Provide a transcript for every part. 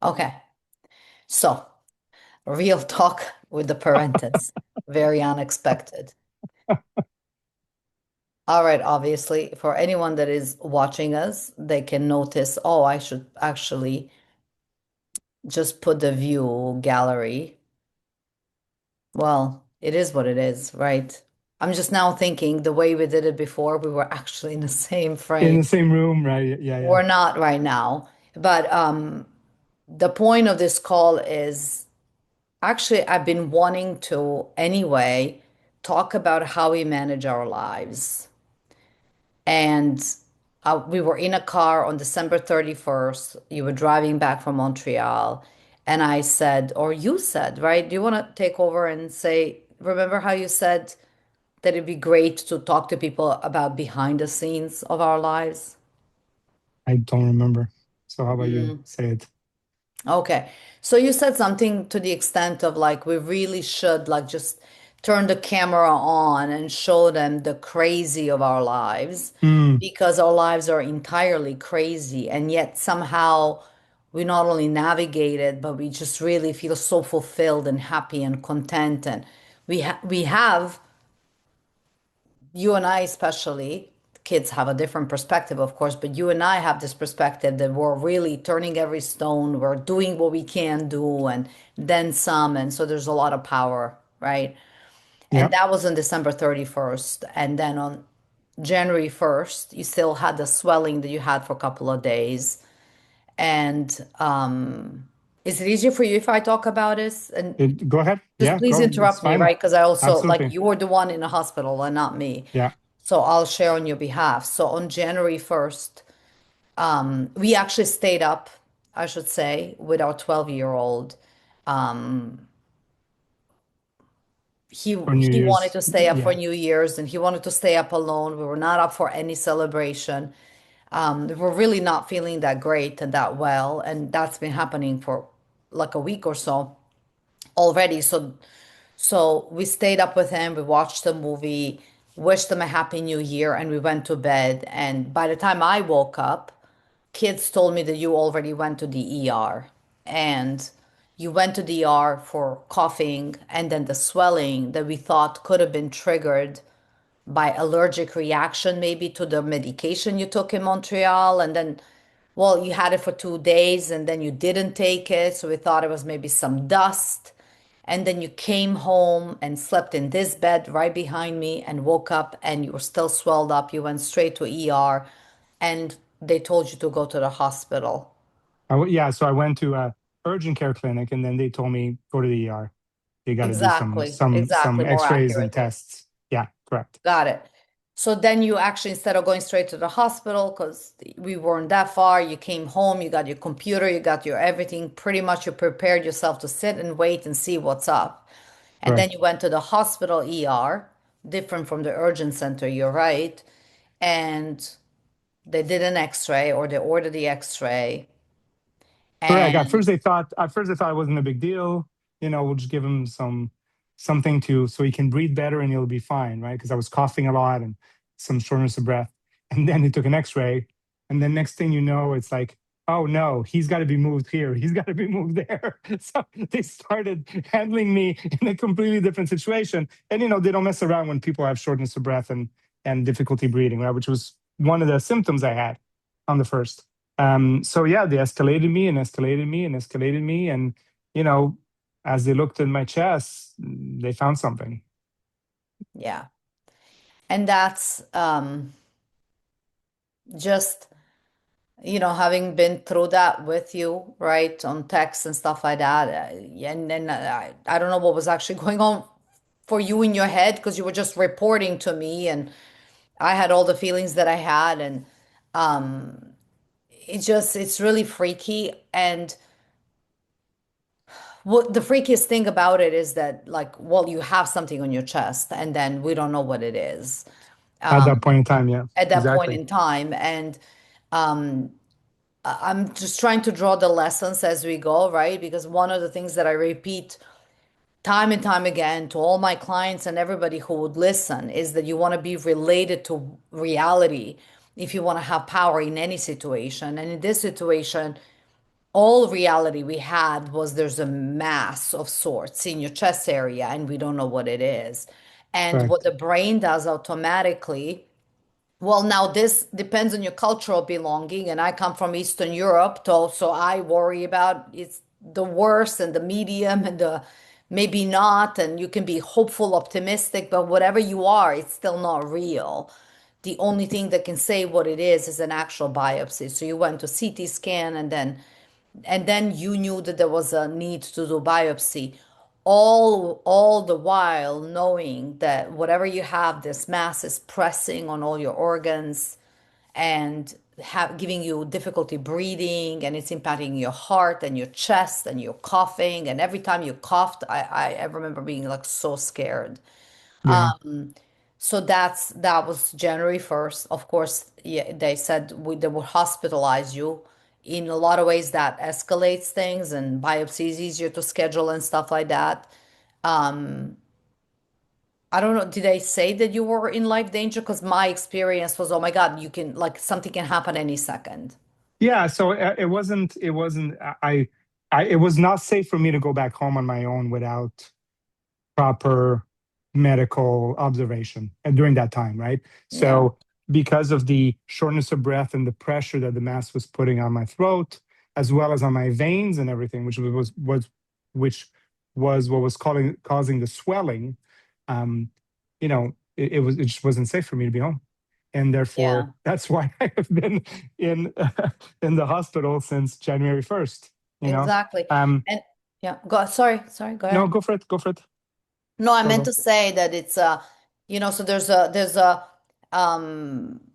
Okay. So, real talk with the parentes. Very unexpected. All right, obviously, for anyone that is watching us, they can notice, oh, I should actually just put the view gallery. Well, it is what it is, right? I'm just now thinking the way we did it before, we were actually in the same In frame. the same room, right? Yeah, yeah. We're not right now. But the point of this call is actually, I've been wanting to anyway talk about how we manage our lives. And we were in a car on December 31st. You were driving back from Montreal. And I said, or you said, right? Do you want to take over and say, remember how you said that it'd be great to talk to people about behind the scenes of our lives? I don't remember. So how about you Mm. say it? Okay. So you said something to the extent of like we really should like just turn the camera on and show them the crazy of our lives Mm, because our lives are entirely crazy and yet somehow we not only navigate it but we just really feel so fulfilled and happy and content and we have you and I especially, kids have a different perspective, of course, but you and I have this perspective that we're really turning every stone, we're doing what we can do, and then some. And so there's a lot of power, right? And yeah. that was on December 31st. And then on January 1st, you still had the swelling that you had for a couple of days. And is it easier for you if I talk about this? And Go ahead. just Yeah, please go. It's interrupt me, fine. right? Because I also, like, Absolutely. you were the one in the hospital and not me. Yeah. So I'll share on your behalf. So on January 1st, we actually stayed up, I should say, with our 12-year-old. He For New he wanted Year's. to stay up for Yeah. New Year's and he wanted to stay up alone. We were not up for any celebration. We were really not feeling that great and that well, and that's been happening for like a week or so already. So we stayed up with him, we watched the movie, wished him a happy new year, and we went to bed. And by the time I woke up, kids told me that you already went to the ER. And you went to the ER for coughing and then the swelling that we thought could have been triggered by allergic reaction, maybe to the medication you took in Montreal. And then, well, you had it for 2 days and then you didn't take it. So we thought it was maybe some dust. And then you came home and slept in this bed right behind me and woke up and you were still swelled up. You went straight to ER and they told you to go to the hospital. Yeah. So I went to a urgent care clinic, and then they told me go to the ER. They got to do some Exactly, more X-rays and accurately. tests. Yeah, correct. Got it. So then you actually, instead of going straight to the hospital, because we weren't that far, you came home, you got your computer, you got your everything, pretty much you prepared yourself to sit and wait and see what's up. And then Correct. you went to the hospital ER, different from the urgent center, you're right. And they did an x-ray or they ordered the x-ray. Correct. And At first they thought it wasn't a big deal. We'll just give him something to so he can breathe better and he'll be fine, right? Because I was coughing a lot and some shortness of breath. And then he took an X-ray, and then next thing you know, it's like, oh no, he's got to be moved here. He's got to be moved there. So they started handling me in a completely different situation. And they don't mess around when people have shortness of breath and difficulty breathing, right? Which was one of the symptoms I had on the first. So yeah, they escalated me and escalated me and escalated me, and you know, as they looked at my chest, they found something. yeah, and that's just having been through that with you, right, on text and stuff like that, and I don't know what was actually going on for you in your head because you were just reporting to me, and I had all the feelings that I had, and it's really freaky. And what the freakiest thing about it is that, like, well, you have something on your chest, and then we don't know what it is At that point in time, yeah, at that point exactly. in time, and I'm just trying to draw the lessons as we go, right? Because one of the things that I repeat time and time again to all my clients and everybody who would listen is that you want to be related to reality if you want to have power in any situation. And in this situation, all reality we had was there's a mass of sorts in your chest area and we don't know what it is. And what Correct. the brain does automatically, well, now this depends on your cultural belonging, and I come from Eastern Europe, so I worry about it's the worst and the medium and the maybe not, and you can be hopeful, optimistic, but whatever you are, it's still not real. The only thing that can say what it is an actual biopsy. So you went to CT scan and then you knew that there was a need to do biopsy, all the while knowing that whatever you have, this mass is pressing on all your organs and giving you difficulty breathing, and it's impacting your heart and your chest, and you're coughing, and every time you coughed, I remember being like so scared. Yeah. So that was January 1st. Of course, yeah, they said they would hospitalize you. In a lot of ways, that escalates things, and biopsy is easier to schedule and stuff like that. I don't know, did they say that you were in life danger? Because my experience was, oh my God, you can, like, something can happen any second. Yeah. So it was not safe for me to go back home on my own without proper medical observation and during that time, right? Yeah, So because of the shortness of breath and the pressure that the mask was putting on my throat, as well as on my veins and everything, which was what was causing the swelling, um, it just wasn't safe for me to be home. And therefore, yeah, that's why I have been in in the hospital since January 1st, you know. exactly. Um, And yeah, sorry, go no, ahead. go for it, go for it. No, I Go, meant go. to say that it's so there's a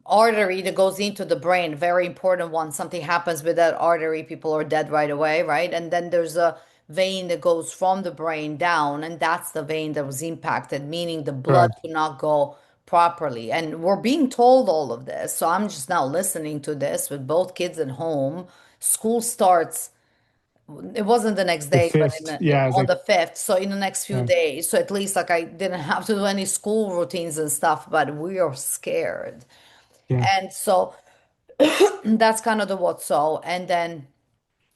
artery that goes into the brain, very important one. Something happens with that artery, people are dead right away, right? And then there's a vein that goes from the brain down, and that's the vein that was impacted, meaning the blood Correct. could not go properly. And we're being told all of this. So I'm just now listening to this with both kids at home. School starts, it wasn't the next The day, but fifth, yeah, it's on like, the 5th. So in the next few yeah, days. So at least like I didn't have to do any school routines and stuff, but we are scared. yeah, And so that's kind of the what so. And then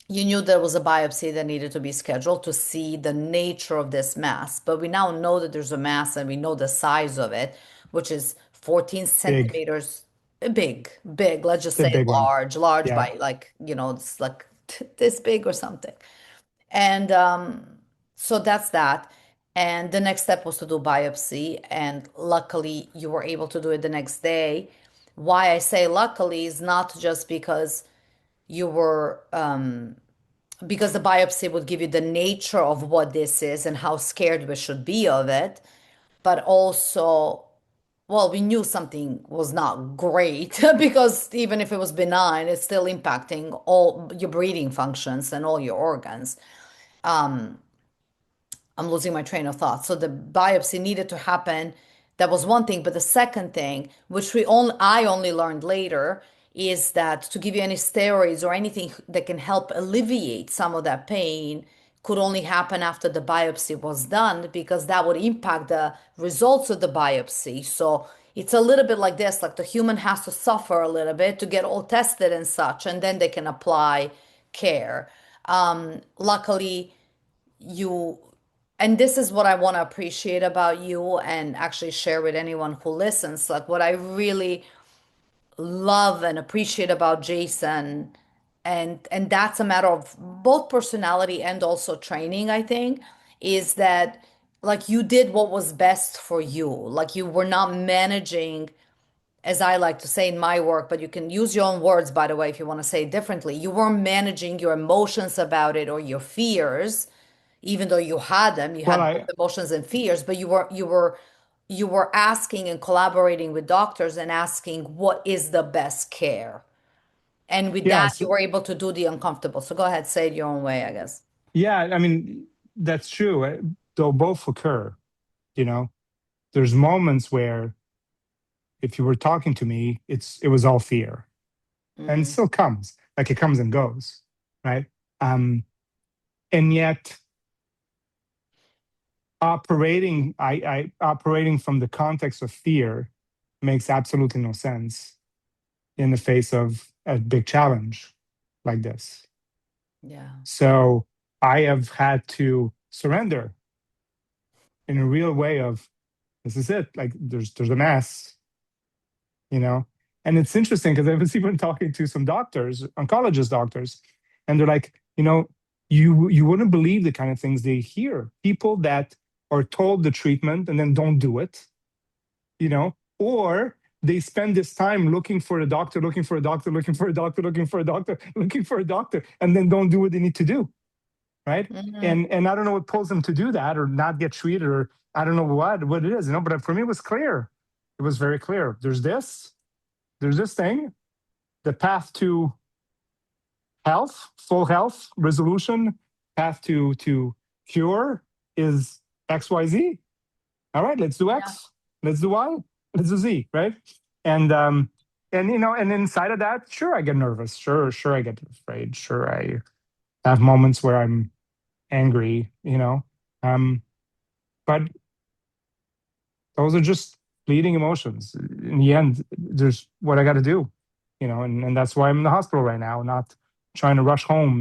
you knew there was a biopsy that needed to be scheduled to see the nature of this mass. But we now know that there's a mass and we know the size of it, which is 14 big, centimeters big, big. Let's just the say big one. large Yeah, by like, it's like this big or something. And so that's that. And the next step was to do biopsy. And luckily, you were able to do it the next day. Why I say luckily is not just because you were, because the biopsy would give you the nature of what this is and how scared we should be of it, but also, well, we knew something was not great because even if it was benign, it's still impacting all your breathing functions and all your organs. I'm losing my train of thought. So the biopsy needed to happen. That was one thing. But the second thing, which I only learned later, is that to give you any steroids or anything that can help alleviate some of that pain could only happen after the biopsy was done because that would impact the results of the biopsy. So it's a little bit like this, like the human has to suffer a little bit to get all tested and such, and then they can apply care. Luckily, you and this is what I want to appreciate about you and actually share with anyone who listens, like what I really love and appreciate about Jason, and that's a matter of both personality and also training, I think, is that like you did what was best for you. Like you were not managing, as I like to say in my work, but you can use your own words, by the way, if you want to say it differently. You weren't managing your emotions about it or your fears, even though you had them, you well, had both I emotions and fears, but you were asking and collaborating with doctors and asking what is the best care. And with that, yes, you were able to do the uncomfortable. So go ahead, say it your own way, I guess. yeah, I mean, that's true. They'll both occur, you know. There's moments where if you were talking to me, it was all fear, and it Mm, still comes, like it comes and goes, right? um and yet operating from the context of fear makes absolutely no sense in the face of a big challenge like this. Yeah. So I have had to surrender in a real way of this is it. Like there's a mess, you know. And it's interesting because I was even talking to some doctors, oncologist doctors, and they're like, you wouldn't believe the kind of things they hear. People that are told the treatment and then don't do it, or they spend this time looking for a doctor, looking for a doctor, looking for a doctor, looking for a doctor, looking for a doctor, and then don't do what they need to do, right? Hmm. And I don't know what pulls them to do that or not get treated, or I don't know what it is, but for me it was clear. It was very clear. There's this thing, the path to health, full health, resolution, path to cure is XYZ. All right, let's do Yeah. X, let's do Y, let's do Z, right? And and inside of that, sure, I get nervous. Sure, I get afraid. Sure, I have moments where I'm angry, but those are just fleeting emotions. In the end, there's what I got to do, and that's why I'm in the hospital right now, not trying to rush home,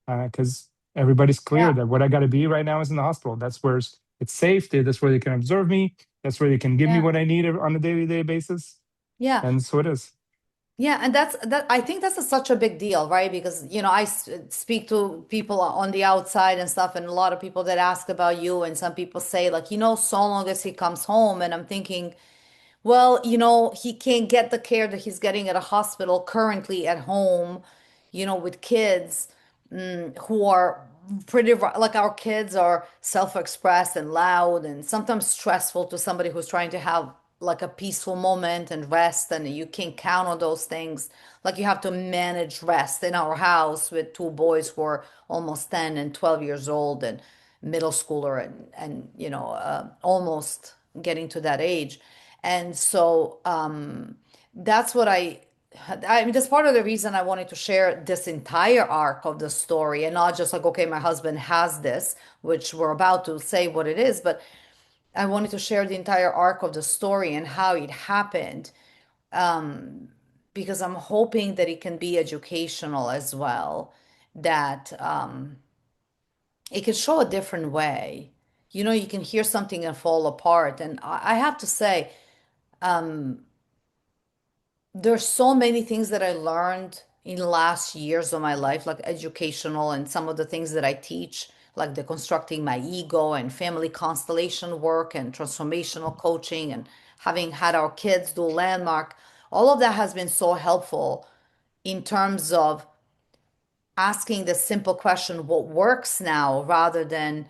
because everybody's clear Yeah. that what I got to be right now is in the hospital. That's where it's safe. That's where they can observe me. That's where they can give me Yeah. what I need on a daily day basis. Yeah. And so it is. Yeah, and I think such a big deal, right? Because, speak to people on the outside and stuff, and a lot of people that ask about you, and some people say, like, so long as he comes home, and I'm thinking, well, he can't get the care that he's getting at a hospital currently at home, with kids who are like our kids are self-expressed and loud and sometimes stressful to somebody who's trying to have like a peaceful moment and rest, and you can't count on those things. Like you have to manage rest in our house with two boys who are almost 10 and 12 years old and middle schooler and almost getting to that age. And so that's what I mean, that's part of the reason I wanted to share this entire arc of the story and not just like, okay, my husband has this, which we're about to say what it is, but I wanted to share the entire arc of the story and how it happened, because I'm hoping that it can be educational as well, that it can show a different way. You can hear something and fall apart. And I have to say, there's so many things that I learned in the last years of my life, like educational and some of the things that I teach, like deconstructing my ego and family constellation work and transformational coaching and having had our kids do landmark. All of that has been so helpful in terms of asking the simple question, what works now, rather than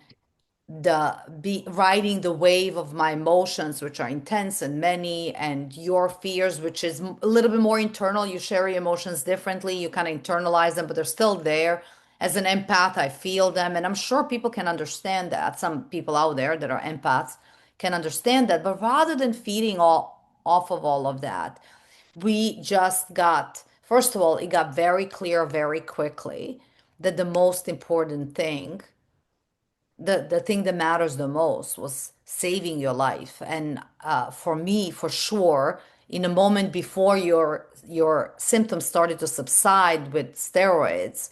the be riding the wave of my emotions, which are intense and many, and your fears, which is a little bit more internal. You share your emotions differently, you kind of internalize them, but they're still there. As an empath, I feel them, and I'm sure people can understand that. Some people out there that are empaths can understand that. But rather than feeding all off of all of that, we just got, first of all, it got very clear very quickly that the most important thing, the thing that matters the most, was saving your life. And for me, for sure, in a moment before your symptoms started to subside with steroids,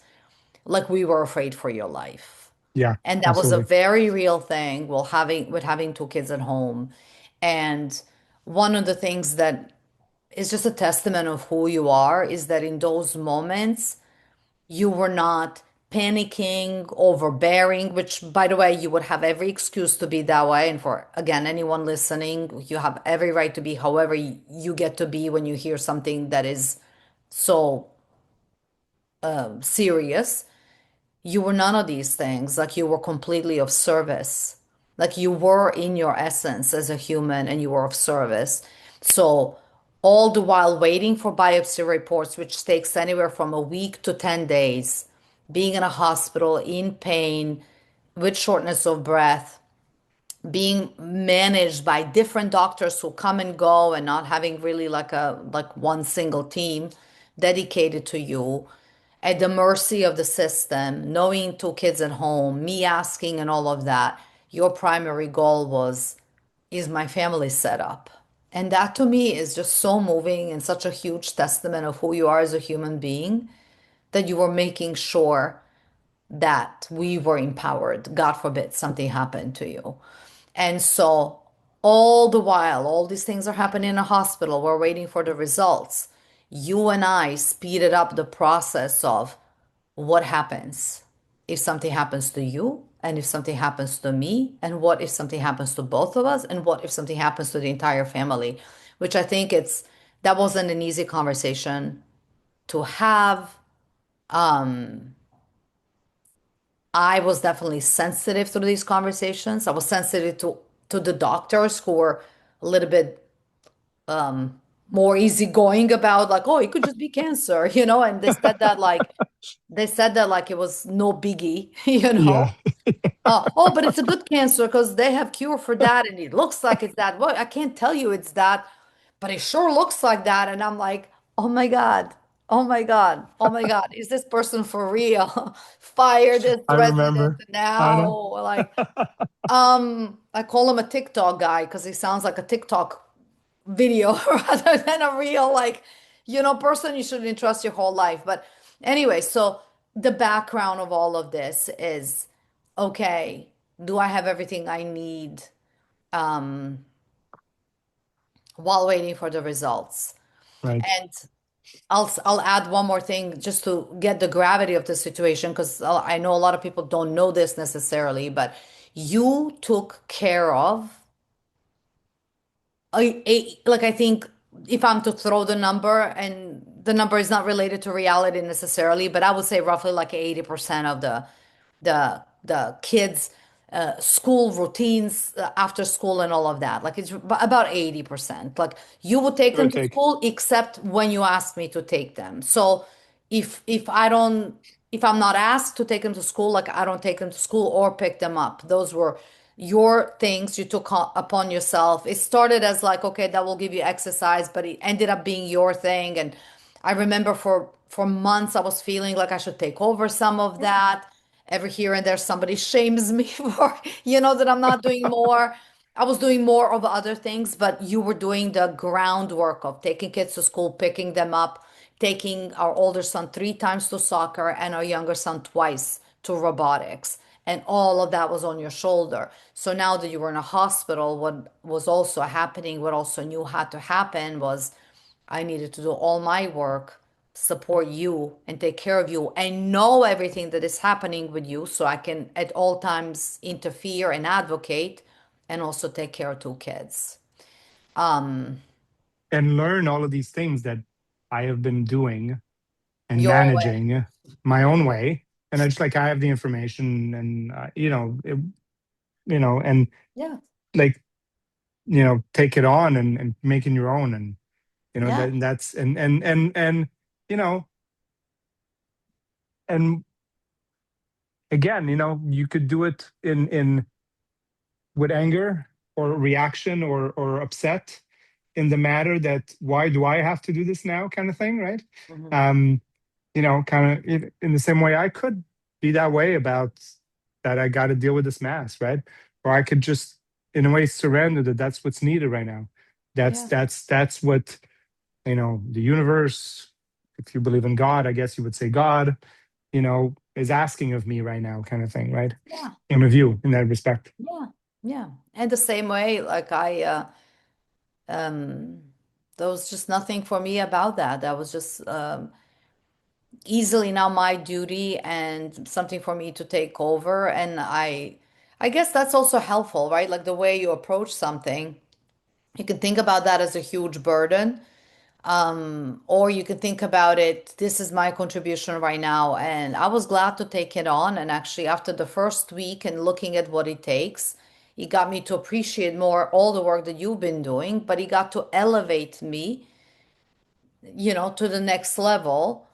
like we were afraid for your life. Yeah, And that was a absolutely. very real thing, while having two kids at home. And one of the things that is just a testament of who you are is that in those moments you were not panicking, overbearing, which, by the way, you would have every excuse to be that way. And for, again, anyone listening, you have every right to be however you get to be when you hear something that is so serious. You were none of these things. Like you were completely of service. Like you were in your essence as a human and you were of service. So, all the while waiting for biopsy reports, which takes anywhere from a week to 10 days, being in a hospital in pain, with shortness of breath, being managed by different doctors who come and go, and not having really like one single team dedicated to you, at the mercy of the system, knowing two kids at home, me asking and all of that. Your primary goal was, is my family set up? And that to me is just so moving and such a huge testament of who you are as a human being, that you were making sure. that we were empowered. God forbid something happened to you. And so all the while, all these things are happening in a hospital, we're waiting for the results. You and I speeded up the process of what happens if something happens to you, and if something happens to me, and what if something happens to both of us, and what if something happens to the entire family, which I think it's that wasn't an easy conversation to have. I was definitely sensitive to these conversations. I was sensitive to the doctors who were a little bit more easygoing about like, oh, it could just be cancer, and they said that like it was no biggie, Yeah. Oh, but it's a good cancer because they have cure for that, and it looks like it's that. Well, I can't tell you it's that, but it sure looks like that. And I'm like, oh my God, oh my God, oh my God, is this person for real? Fire this I resident remember. I now. know. Like, I call him a TikTok guy because he sounds like a TikTok video rather than a real like person you should entrust your whole life. But anyway, so the background of all of this is okay, do I have everything I need while waiting for the results? Right. And I'll add one more thing just to get the gravity of the situation because I know a lot of people don't know this necessarily, but you took care of like I think if I'm to throw the number, and the number is not related to reality necessarily, but I would say roughly like 80% of the kids school routines after school and all of that. Like it's about 80%. Like you would take Give or them to take. school except when you ask me to take them. So if I don't if I'm not asked to take them to school, like I don't take them to school or pick them up. Those were your things you took upon yourself. It started as like, okay, that will give you exercise, but it ended up being your thing. And I remember for months I was feeling like I should take over some of that. Every here and there somebody shames me for, that I'm not doing more. I was doing more of other things, but you were doing the groundwork of taking kids to school, picking them up, taking our older son 3 times to soccer and our younger son twice to robotics. And all of that was on your shoulder. So now that you were in a hospital, what was also happening, what also knew had to happen was I needed to do all my work, support you, and take care of you, and know everything that is happening with you so I can at all times interfere and advocate and also take care of 2 kids. And learn all of these things that I have been doing and Your way. managing my Yeah. own way. And I just like I have the information, and and Yeah. like take it on, and making your own, and Yeah. that and that's and you know and again, you could do it in with anger or reaction or upset in the matter that why do I have to do this now kind of thing, right? Mhm. um kind of in the same way I could be that way about that I got to deal with this mass, right? Or I could just in a way surrender that that's what's needed right now. that's Yeah. that's that's what the universe, if you believe in God, I guess you would say God, is asking of me right now, kind of thing, right? Yeah. And of you in that respect. Yeah. Yeah. And the same way, like um, there was just nothing for me about that. That was just easily now my duty and something for me to take over. And I guess that's also helpful, right? Like the way you approach something, you can think about that as a huge burden. Or you can think about it, this is my contribution right now. And I was glad to take it on. And actually, after the first week and looking at what it takes, it got me to appreciate more all the work that you've been doing, but it got to elevate me, to the next level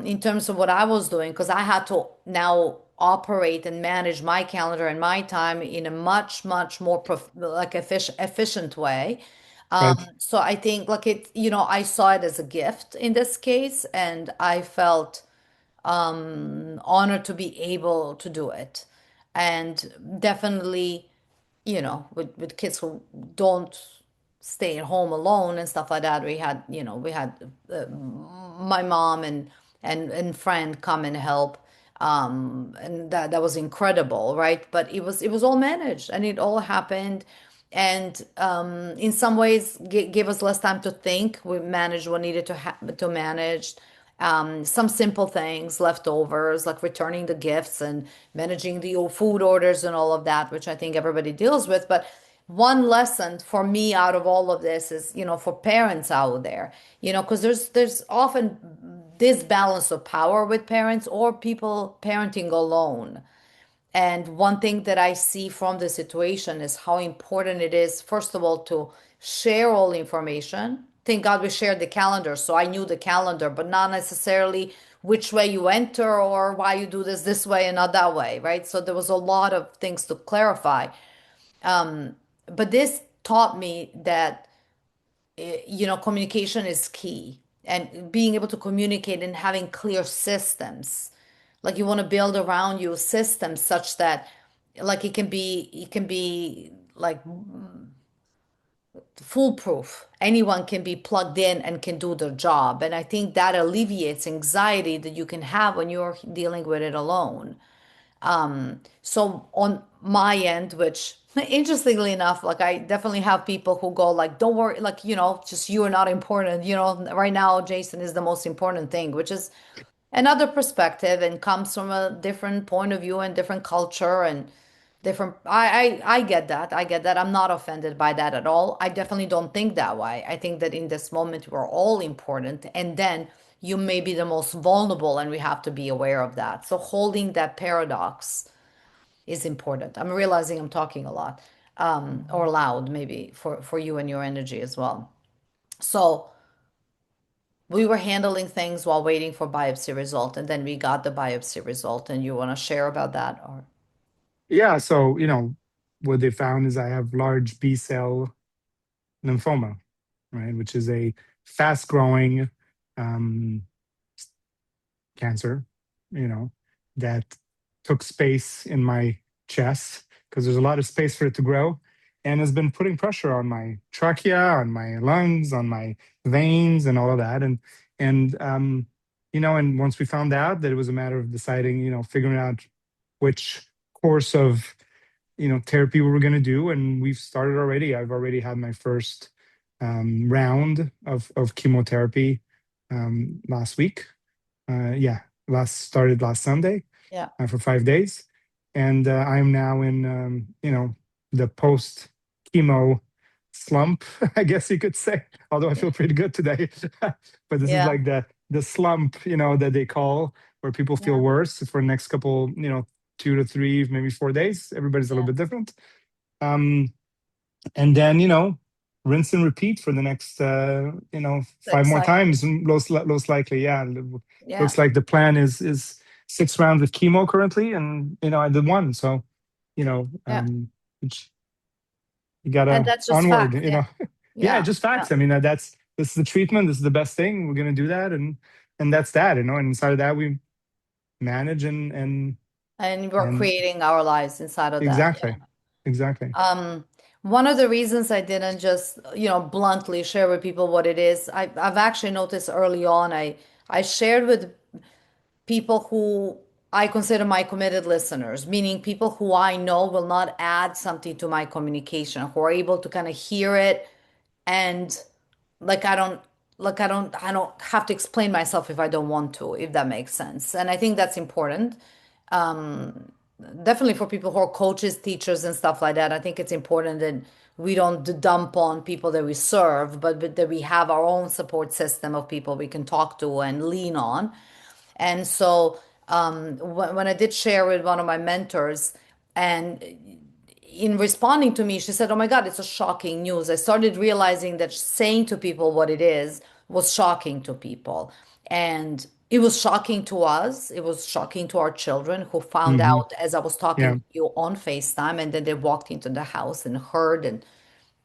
in terms of what I was doing, because I had to now operate and manage my calendar and my time in a much, much more like efficient way. Right. So I think like I saw it as a gift in this case, and I felt honored to be able to do it. And definitely, with kids who don't stay at home alone and stuff like that, we had my mom and friend come and help. And that was incredible, right? But it was all managed, and it all happened, and in some ways gave us less time to think. We managed what needed to manage. Some simple things, leftovers, like returning the gifts and managing the food orders and all of that, which I think everybody deals with. But one lesson for me out of all of this is, for parents out there, because there's often this balance of power with parents or people parenting alone. And one thing that I see from the situation is how important it is, first of all, to share all information. Thank God we shared the calendar, so I knew the calendar, but not necessarily which way you enter or why you do this way and not that way, right? So there was a lot of things to clarify. But this taught me that communication is key, and being able to communicate and having clear systems. Like you want to build around you systems such that like it can be like foolproof. Anyone can be plugged in and can do their job. And I think that alleviates anxiety that you can have when you're dealing with it alone. So on my end, which interestingly enough, like I definitely have people who go like, don't worry, like, just you are not important. Right now, Jason is the most important thing, which is another perspective and comes from a different point of view and different culture and different. I get that. I get that. I'm not offended by that at all. I definitely don't think that way. I think that in this moment, we're all important. And then you may be the most vulnerable, and we have to be aware of that. So holding that paradox is important. I'm realizing I'm talking a lot, or loud maybe for you and your energy as well. So we were handling things while waiting for biopsy result, and then we got the biopsy result. And you want to share about that, or Yeah, so what they found is I have large B cell lymphoma, right, which is a fast growing um, cancer, you know, that took space in my chest because there's a lot of space for it to grow, and has been putting pressure on my trachea, on my lungs, on my veins, and all of that. And once we found out that it was a matter of deciding, figuring out which course of therapy we were going to do, and we've started already. I've already had my first round of chemotherapy last week. Yeah, last started last Sunday yeah, for 5 days, and I'm now in the post chemo slump, I guess you could say. Although I feel pretty good today, but this is yeah, like the slump, that they call, where people feel yeah, worse for the next couple, 2 to 3, maybe 4 days. Everybody's a little yeah. bit different. Um, and then rinse and repeat for the next five more Exciting. times, most likely. Yeah, Yeah, looks like the plan is 6 rounds of chemo currently, and I did one. So yeah. which you And gotta that's just onward. fact. Yeah, Yeah, yeah, just yeah. facts. I mean, this is the treatment, this is the best thing, we're gonna do that, and that's that. And inside of that we manage And we're and creating our lives inside of that. exactly, exactly. Um, One of the reasons I didn't just, bluntly share with people what it is, I've actually noticed early on, I shared with people who I consider my committed listeners, meaning people who I know will not add something to my communication, who are able to kind of hear it, and like I don't have to explain myself if I don't want to, if that makes sense. And I think that's important. Definitely for people who are coaches, teachers, and stuff like that. I think it's important that we don't dump on people that we serve, but that we have our own support system of people we can talk to and lean on. And so when I did share with one of my mentors, and in responding to me, she said, "Oh my God, it's a shocking news." I started realizing that saying to people what it is was shocking to people. And it was shocking to us. It was shocking to our children who found Hmm. out as I was talking Yeah. to you on FaceTime, and then they walked into the house and heard and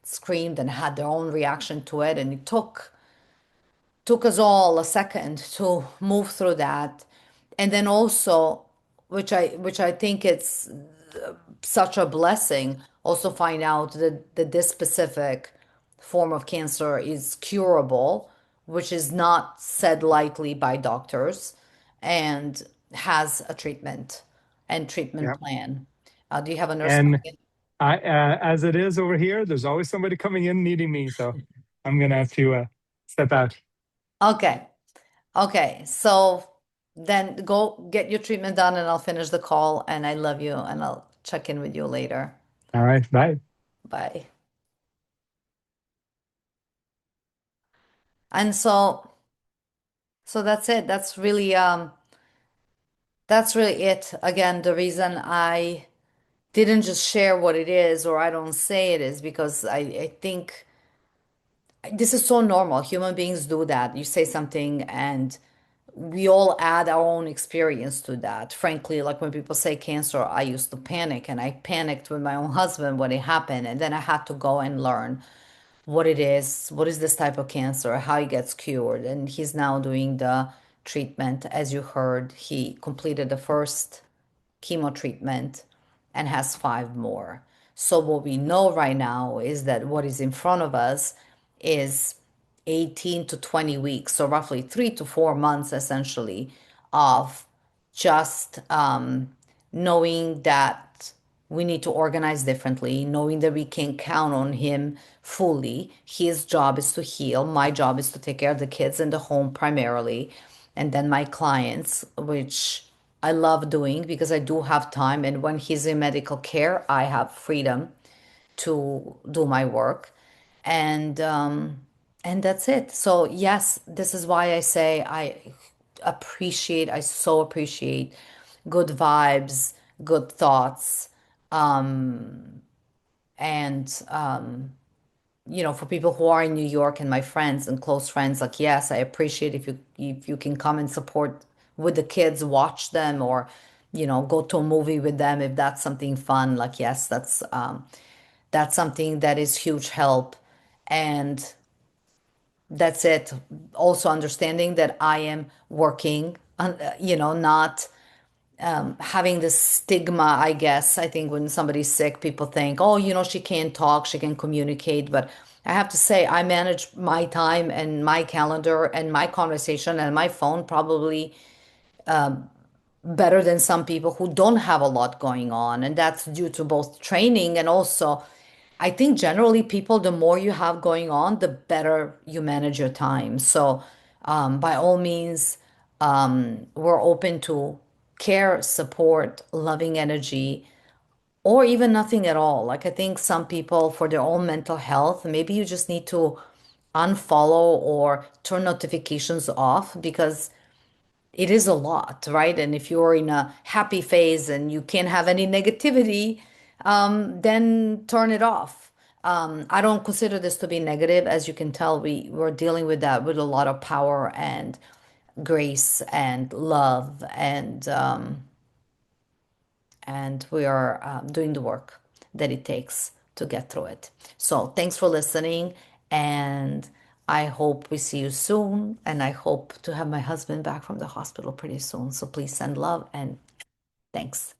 screamed and had their own reaction to it. And it took us all a second to move through that. And then also, which I think it's such a blessing, also find out that this specific form of cancer is curable, which is not said lightly by doctors. And has a treatment and treatment Yeah. plan. Do you have a nurse And coming as it is over here, there's always somebody coming in needing me. So I'm gonna have to step out. in? Okay. Okay. So then go get your treatment done and I'll finish the call and I love you and I'll check in with you later. All right. Bye. Bye. And so that's it. That's really it. Again, the reason I didn't just share what it is or I don't say it is because I think this is so normal. Human beings do that. You say something and we all add our own experience to that. Frankly, like when people say cancer, I used to panic and I panicked with my own husband when it happened. And then I had to go and learn what is this type of cancer, how it gets cured. And he's now doing the treatment. As you heard, he completed the first chemo treatment and has five more. So what we know right now is that what is in front of us is 18 to 20 weeks, so roughly 3 to 4 months essentially of just knowing that we need to organize differently, knowing that we can count on him fully. His job is to heal. My job is to take care of the kids in the home primarily. And then my clients, which I love doing because I do have time. And when he's in medical care, I have freedom to do my work. And and that's it. So yes, this is why I say I so appreciate good vibes, good thoughts, and for people who are in New York and my friends and close friends, like yes, I appreciate if you can come and support with the kids, watch them, or go to a movie with them if that's something fun. Like yes, that's something that is huge help, and that's it. Also understanding that I am working on, not having this stigma, I guess. I think when somebody's sick, people think, oh, she can't talk, she can communicate. But I have to say, I manage my time and my calendar and my conversation and my phone probably better than some people who don't have a lot going on. And that's due to both training and also, I think generally people, the more you have going on, the better you manage your time. So, by all means, we're open to care, support, loving energy, or even nothing at all. Like, I think some people, for their own mental health, maybe you just need to unfollow or turn notifications off because it is a lot, right? And if you're in a happy phase and you can't have any negativity, then turn it off. I don't consider this to be negative. As you can tell, we're dealing with that with a lot of power and grace and love, and we are doing the work that it takes to get through it. So thanks for listening, and I hope we see you soon, and I hope to have my husband back from the hospital pretty soon. So please send love and thanks.